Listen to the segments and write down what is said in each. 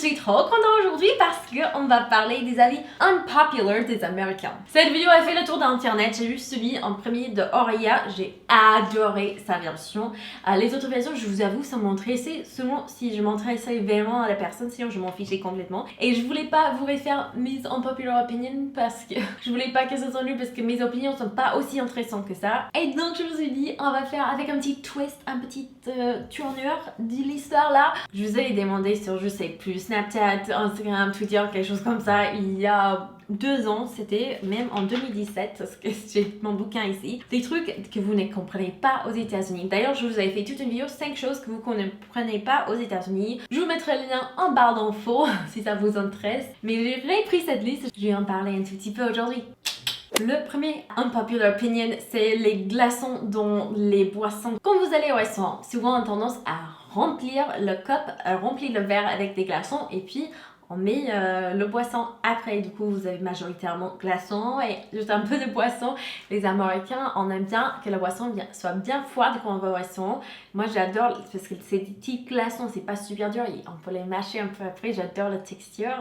suis trop contente aujourd'hui parce qu'on va parler des avis unpopular des Américains. Cette vidéo a fait le tour d'internet, j'ai vu celui en premier de Auria, j'ai adoré sa version. Les autres versions, je vous avoue, ça m'intéressait seulement si je m'intéressais vraiment à la personne, sinon je m'en fichais complètement. Et je voulais pas vous refaire mes unpopular opinions parce que je voulais pas que ça soit nul parce que mes opinions sont pas aussi intéressantes que ça. Et donc je me suis dit, on va faire avec un petit twist, un petit tournure de l'histoire là. Je vous ai demandé sur, je sais plus, Snapchat, Instagram, Twitter, quelque chose comme ça, il y a 2 ans, c'était même en 2017, parce que j'ai mon bouquin ici, des trucs que vous ne comprenez pas aux États-Unis. D'ailleurs, je vous avais fait toute une vidéo 5 choses que vous ne comprenez pas aux États-Unis. Je vous mettrai le lien en barre d'infos si ça vous intéresse. Mais j'ai repris cette liste, je vais en parler un tout petit peu aujourd'hui. Le premier unpopular opinion, c'est les glaçons dans les boissons. Quand vous allez au restaurant, souvent on a tendance à remplir le cup, remplir le verre avec des glaçons et puis on met le boisson après. Du coup, vous avez majoritairement glaçons et juste un peu de boisson. Les Américains, on aime bien que la boisson soit bien froide quand on va au restaurant. Moi, j'adore parce que c'est des petits glaçons, c'est pas super dur. On peut les mâcher un peu après. J'adore la texture.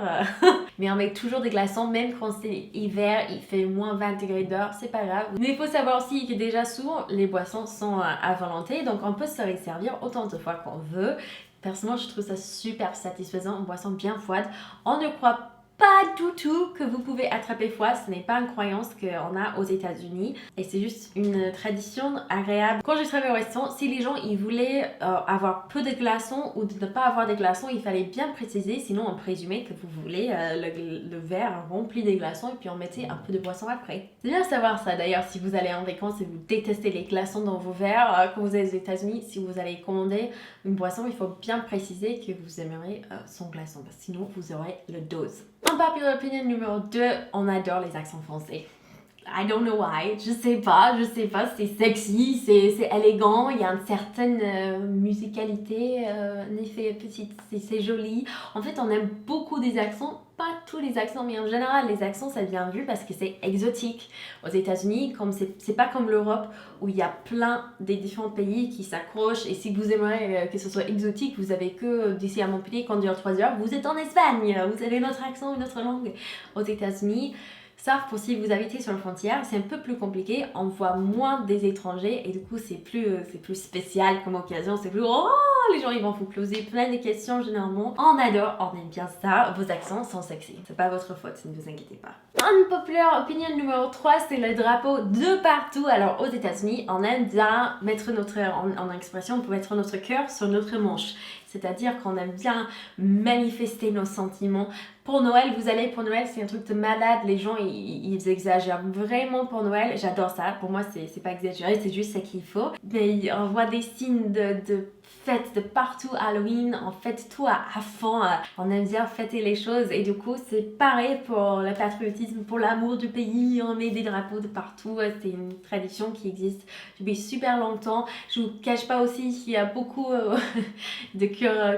Mais on met toujours des glaçons, même quand c'est hiver, il fait moins 20 degrés dehors, c'est pas grave. Mais il faut savoir aussi que déjà souvent, les boissons sont à volonté. Donc, on peut se les servir autant de fois qu'on veut. Personnellement, je trouve ça super satisfaisant, une boisson bien froide. On ne croit pas du tout que vous pouvez attraper froid, ce n'est pas une croyance qu'on a aux États-Unis et c'est juste une tradition agréable. Quand j'ai travaillé au restaurant, si les gens ils voulaient avoir peu de glaçons ou de ne pas avoir de glaçons, il fallait bien préciser, sinon on présumait que vous voulez le verre rempli de glaçons et puis on mettait un peu de boisson après. C'est bien de savoir ça d'ailleurs si vous allez en vacances et vous détestez les glaçons dans vos verres quand vous êtes aux États-Unis, si vous allez commander une boisson, il faut bien préciser que vous aimerez son glaçon, parce que sinon vous aurez le dose. Unpopular opinion numéro 2, on adore les accents français. I don't know why, je sais pas, c'est sexy, c'est élégant, il y a une certaine musicalité, en effet petite, c'est joli. En fait, on aime beaucoup des accents, pas tous les accents, mais en général, les accents, ça vient vu parce que c'est exotique. Aux États-Unis, comme c'est pas comme l'Europe où il y a plein des différents pays qui s'accrochent et si vous aimeriez que ce soit exotique, vous avez que d'ici à Montpellier, conduire 3 heures, vous êtes en Espagne, vous avez notre accent, une autre langue. Aux États-Unis, sauf pour si vous habitez sur la frontière, c'est un peu plus compliqué, on voit moins des étrangers et du coup c'est plus spécial comme occasion, c'est plus oh les gens ils vont vous poser plein de questions généralement. On adore, on aime bien ça, vos accents sont sexy, c'est pas votre faute, ne vous inquiétez pas. Unpopular opinion numéro 3, c'est le drapeau de partout. Alors aux États-Unis, on aime bien mettre en expression, on peut mettre notre cœur sur notre manche. C'est-à-dire qu'on aime bien manifester nos sentiments. Pour Noël, vous allez pour Noël, c'est un truc de malade. Les gens, ils exagèrent vraiment pour Noël. J'adore ça. Pour moi, c'est pas exagéré, c'est juste ce qu'il faut. Mais on voit des signes de fêtes de partout, Halloween, on fête tout à fond. On aime bien fêter les choses. Et du coup, c'est pareil pour le patriotisme, pour l'amour du pays. On met des drapeaux de partout. C'est une tradition qui existe depuis super longtemps. Je vous cache pas aussi qu'il y a beaucoup de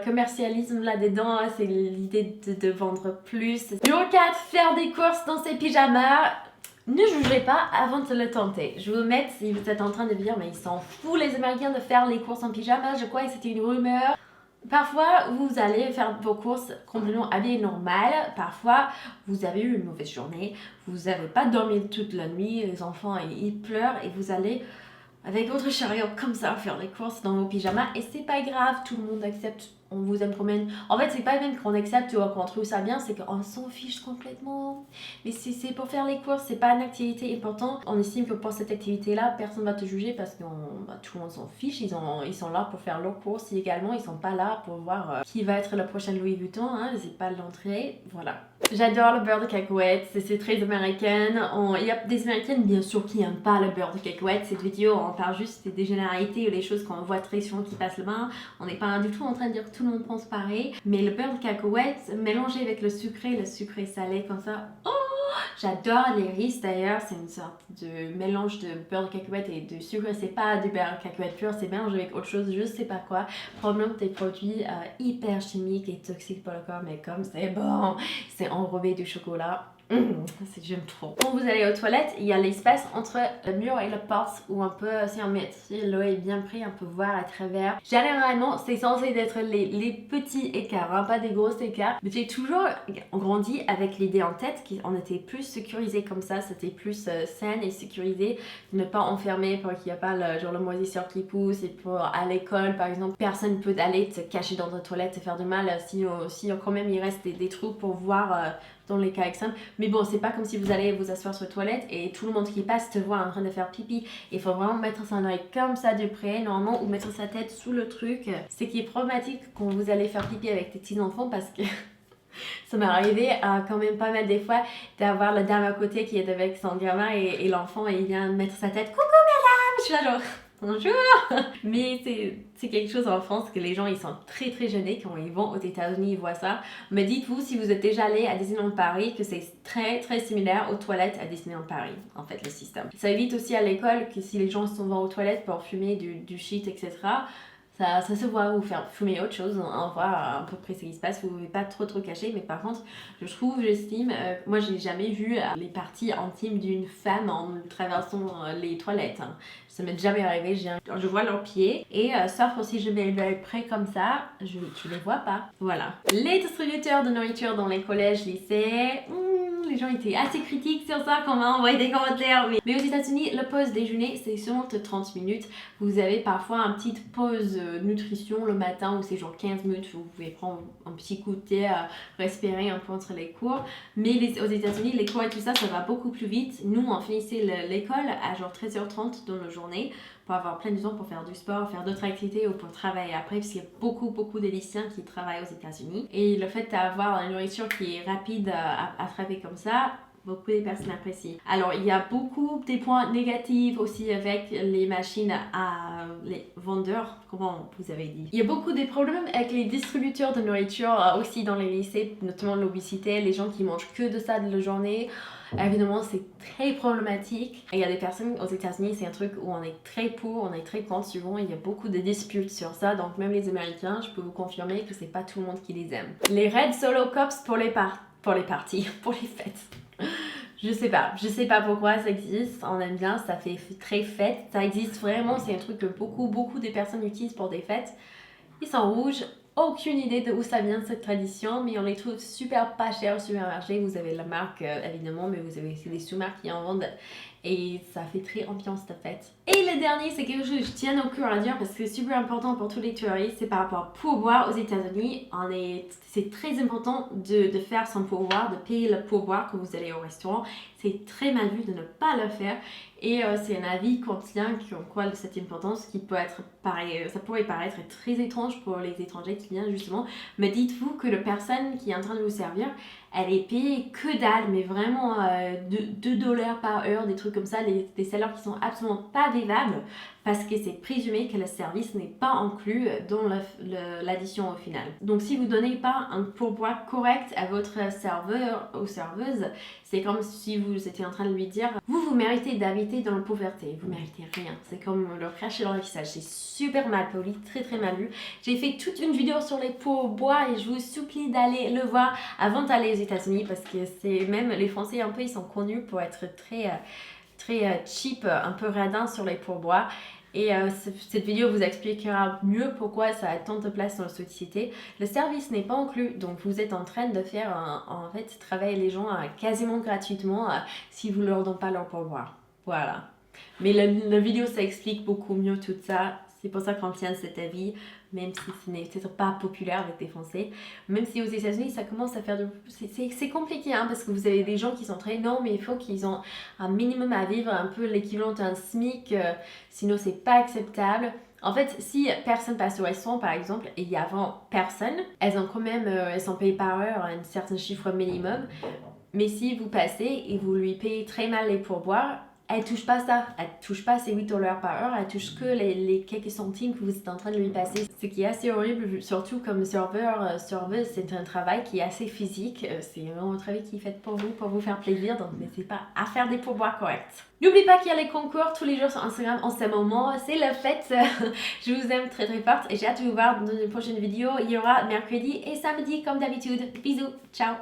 commercialisme là-dedans, c'est l'idée de vendre plus. Numéro 4, faire des courses dans ses pyjamas. Ne jugez pas avant de le tenter. Je vous mets, si vous êtes en train de dire, mais ils s'en foutent les Américains de faire les courses en pyjama, je crois que c'était une rumeur. Parfois, vous allez faire vos courses complètement habillées normal. Parfois, vous avez eu une mauvaise journée. Vous n'avez pas dormi toute la nuit. Les enfants, ils pleurent et vous allez avec votre chariot comme ça faire les courses dans vos pyjamas et c'est pas grave, tout le monde accepte, on vous aime quand même. En fait, c'est pas même qu'on accepte ou qu'on trouve ça bien, c'est qu'on s'en fiche complètement. Mais si c'est pour faire les courses, c'est pas une activité importante. On estime que pour cette activité-là, personne va te juger parce que tout le monde s'en fiche. Ils sont là pour faire leurs courses également. Ils sont pas là pour voir qui va être le prochain Louis Vuitton. Hein. C'est pas l'entrée. Voilà. J'adore le beurre de cacahuète, c'est très américaine. Il y a des américaines bien sûr qui n'aiment pas le beurre de cacahuète. Cette vidéo on parle juste des généralités ou des choses qu'on voit très souvent qui passent le bain. On n'est pas du tout en train de dire que tout le monde pense pareil. Mais le beurre de cacahuète mélangé avec le sucré salé comme ça. Oh, j'adore les Reese's d'ailleurs, c'est une sorte de mélange de beurre de cacahuète et de sucre. C'est pas du beurre de cacahuète pur, c'est mélangé avec autre chose, je sais pas quoi. Probablement des produits hyper chimiques et toxiques pour le corps, mais comme c'est bon, c'est enrobé du chocolat. J'aime trop. Quand vous allez aux toilettes, il y a l'espace entre le mur et la porte où on peut, si on met, si l'eau est bien prise, on peut voir à travers. Généralement, c'est censé être les petits écarts, hein, pas des gros écarts. Mais j'ai toujours grandi avec l'idée en tête qu'on était plus sécurisé comme ça, c'était plus sain et sécurisé, ne pas enfermer pour qu'il n'y a pas le moisissure qui pousse. Et pour à l'école, par exemple, personne ne peut aller te cacher dans ta toilette et faire du mal si quand même il reste des trous pour voir. Dans les cas extrêmes. Mais bon, c'est pas comme si vous allez vous asseoir sur la toilette et tout le monde qui passe te voit en train de faire pipi. Il faut vraiment mettre son oreille comme ça de près, normalement, ou mettre sa tête sous le truc. Ce qui est problématique quand vous allez faire pipi avec tes petits enfants parce que ça m'est arrivé quand même pas mal des fois d'avoir la dame à côté qui est avec son gamin et l'enfant et il vient mettre sa tête. Coucou madame! Je suis là genre. Bonjour! Mais c'est quelque chose en France que les gens ils sont très très gênés quand ils vont aux États-Unis, ils voient ça. Mais dites-vous si vous êtes déjà allé à Disneyland Paris que c'est très très similaire aux toilettes à Disneyland Paris, en fait le système. Ça évite aussi à l'école que si les gens sont vont aux toilettes pour fumer du shit, etc. Ça se voit ou faire fumer autre chose, on voit à peu près ce qui se passe, vous ne pouvez pas trop cacher, mais par contre, j'estime, moi j'ai jamais vu les parties intimes d'une femme en traversant les toilettes. Hein. Ça m'est jamais arrivé, je vois leurs pieds, et sauf si je mets l'œil près comme ça, je les vois pas. Voilà. Les distributeurs de nourriture dans les collèges, lycées, les gens étaient assez critiques sur ça quand on m'a envoyé des commentaires. Mais aux États-Unis, le pause déjeuner, c'est seulement de 30 minutes. Vous avez parfois une petite pause nutrition le matin où c'est genre 15 minutes. Vous pouvez prendre un petit coup de thé, respirer un peu entre les cours. Mais aux États-Unis, les cours et tout ça, ça va beaucoup plus vite. Nous, on finissait l'école à genre 13h30 dans la journée pour avoir plein de temps pour faire du sport, faire d'autres activités ou pour travailler après, parce qu'il y a beaucoup des lycéens qui travaillent aux États-Unis. Et le fait d'avoir une nourriture qui est rapide à attraper comme ça, beaucoup de personnes apprécient. Alors, il y a beaucoup des points négatifs aussi avec les machines à les vendeurs, comment vous avez dit. Il y a beaucoup de problèmes avec les distributeurs de nourriture aussi dans les lycées, notamment l'obésité, les gens qui mangent que de ça de la journée. Évidemment, c'est très problématique. Et il y a des personnes aux États-Unis, c'est un truc où on est très pour, on est très contre, souvent il y a beaucoup de disputes sur ça. Donc même les Américains, je peux vous confirmer que c'est pas tout le monde qui les aime. Les Red Solo Cups pour les parties, pour les fêtes. Je sais pas pourquoi ça existe, on aime bien, ça fait très fête, ça existe vraiment, c'est un truc que beaucoup de personnes utilisent pour des fêtes. Ils sont rouges, aucune idée de où ça vient cette tradition, mais on les trouve super pas chers au supermarché. Vous avez la marque évidemment, mais vous avez aussi des sous-marques qui en vendent et ça fait très ambiance de fête. Et le dernier, c'est quelque chose que je tiens au cœur à dire parce que c'est super important pour tous les touristes, c'est par rapport au pourboire aux États-Unis. C'est très important de faire son pourboire, de payer le pourboire quand vous allez au restaurant. C'est très mal vu de ne pas le faire et c'est un avis qu'on tient en quoi cette importance qui peut être pareil, ça pourrait paraître très étrange pour les étrangers qui viennent justement, mais dites-vous que la personne qui est en train de vous servir, elle est payée que dalle, mais vraiment 2 $ par heure, des trucs comme ça, des salaires qui sont absolument pas vivables parce que c'est présumé que le service n'est pas inclus dans l'addition au final. Donc si vous ne donnez pas un pourboire correct à votre serveur ou serveuse, c'est comme si vous étiez en train de lui dire « Vous méritez d'habiter dans la pauvreté, vous méritez rien ». C'est comme leur cracher dans le visage, c'est super mal poli, très mal vu. J'ai fait toute une vidéo sur les pourboires et je vous supplie d'aller le voir avant d'aller aux États-Unis parce que c'est même les Français un peu, ils sont connus pour être très cheap, un peu radin sur les pourboires. Et cette vidéo vous expliquera mieux pourquoi ça a tant de place dans la société. Le service n'est pas inclus, donc vous êtes en train de faire en fait travailler les gens quasiment gratuitement si vous leur donnez pas leur pourboire. Voilà. Mais la vidéo ça explique beaucoup mieux tout ça. C'est pour ça qu'on tient cet avis, même si ce n'est peut-être pas populaire avec les Français. Même si aux États-Unis, ça commence à faire c'est compliqué, hein, parce que vous avez des gens qui sont très... Non, mais il faut qu'ils ont un minimum à vivre, un peu l'équivalent d'un SMIC, sinon c'est pas acceptable. En fait, si personne passe au restaurant, par exemple, et il y a avant personne, elles sont payées par heure à un certain chiffre minimum. Mais si vous passez et vous lui payez très mal les pourboires, elle touche pas ça, elle touche pas ces 8 $ par heure, elle touche que les quelques centimes que vous êtes en train de lui passer. Ce qui est assez horrible, surtout comme serveuse, c'est un travail qui est assez physique. C'est vraiment un travail qui est fait pour vous faire plaisir, donc n'hésitez pas à faire des pourboires corrects. N'oubliez pas qu'il y a les concours tous les jours sur Instagram en ce moment, c'est la fête. Je vous aime très fort et j'ai hâte de vous voir dans une prochaine vidéo. Il y aura mercredi et samedi comme d'habitude. Bisous, ciao!